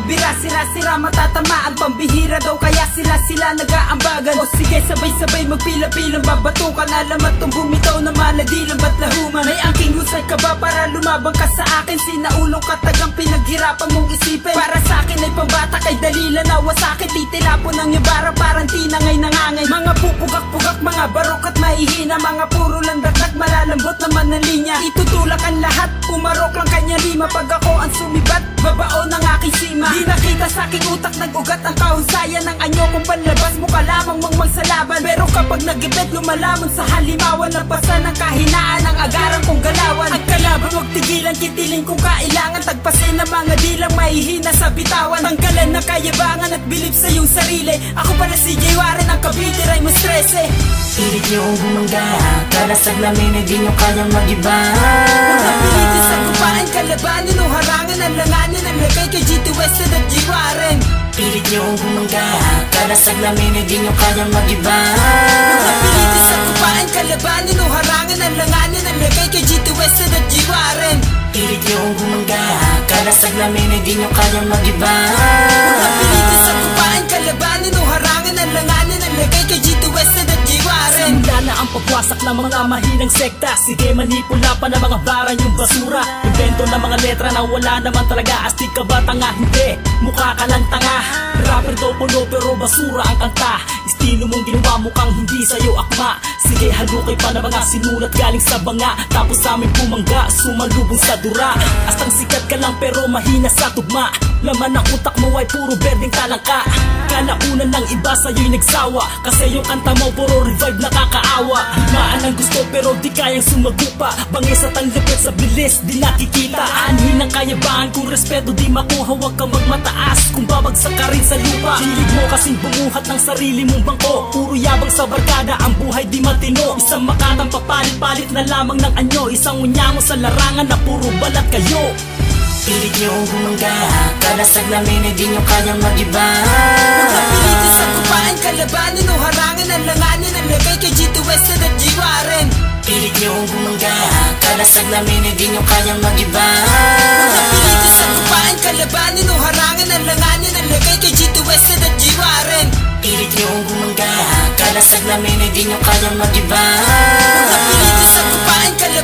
bira, sira-sira matatamaan. Pambihira daw kaya sila nag-aambagan. O sige sabay-sabay magpila-pilang babatukan. Alamat tong bumitaw na maladilang ba't lahuman. May angking husay ka ba para lumabang ka sa akin? Sinaulong katagang pinaghirapan mong isipin. Para sa akin ay pambata kay dalila na wasakin. Titilapon ng ibara parang tinangay nangangay. Mga pupugak-pugak, mga barok at mahihina. Mga puro lang dagdag, malalambot naman ang linya. Itutulak ang lahat, pumarok lang kanya lima. Pag ako ang sumibat, babao ng aking sima. Di nakita sa aking utak, nag-ugat ang kahusayan ng anyo kung panlabas mo ka lamang mangmang sa laban. Pero kapag nag-ibet, lumalaman sa halimawan. Nagpasa ng kahinaan ang agaran kong galawan. Ang kalaban huwag tigilan, kitilin kung kailangan. Tagpasin ang mga dilang mahihina sa bitawan. Tanggalan ng kayabangan at bilib sa iyong sarili. Ako pala si Jay Warren, ang kabiti ray mo stress eh. Pilit niyong bumangga, kada saglamin ay di nyo kayang mag-iba. Huwag napilitin sa kupain, kalabanin o harangan. Ang langanin ang lagay kay GT Wested at Jay Warren. Pilit niyong bumangga, kada saglamin ay di nyo kayang mag-iba. Huwag napilitin sa kupain, kalabanin o harangan. Ang langanin ang lagay kay GT Wested at Jay Warren. Pilit niyong bumangga, kada saglamin ay di nyo kayang mag-iba. Huwag napilitin sa kupain, kalabanin o harangan. Ang langanin ang lagay kay GT Wested at Jay Warren. Simula na ang pagwasak ng mga mahinang sekta. Sige manipula pa ng mga barang yung basura. Invento ng mga letra na wala naman talaga. Astig ka ba tanga? Hindi, mukha ka lang tanga. Rapper daw puno pero basura ang kanta. Estilo mong ginawa mukhang hindi sa'yo akma. Sige halukay pa na mga sinulat galing sa banga. Tapos sa amin pumangga, sumalubong sa dura. Astang sikat ka lang pero mahina sa tugma. Laman ng utak mo ay puro berdeng talangka. Kalaunan ng iba sa'yo'y nagsawa. Kasi yung kanta mo puro revive nakakaawa. Maan ang gusto pero di kayang sumagupa. Bangis at ang lipit sa bilis di nakikita. Anhin ang kayabangan kung respeto di makuha. Huwag kang magmataas kung babagsak ka rin sa lupa. Hilig mo kasing bumuhat ng sarili mong bangko. Puro yabang sa barkada, ang buhay di matino. Isang makatang papalit-palit na lamang ng anyo. Isang unyamo sa larangan na puro balat kayo. Pilit niyong bumangga, kada saglamin ay di nyo kayang mag-iba. Huwag napilitin sa kupain, kalabanin o harangan. Ang langanin ang lagay kay GT Wested at Jay Warren. Pilit niyong bumangga, kada saglamin ay di nyo kayang mag-iba. Huwag napilitin sa kupain, kalabanin o harangan. Ang langanin ang lagay kay GT Wested at Jay Warren. Pilit niyong bumangga, kada saglamin ay di nyo kayang mag-iba. Huwag napilitin sa kupain, kalabanin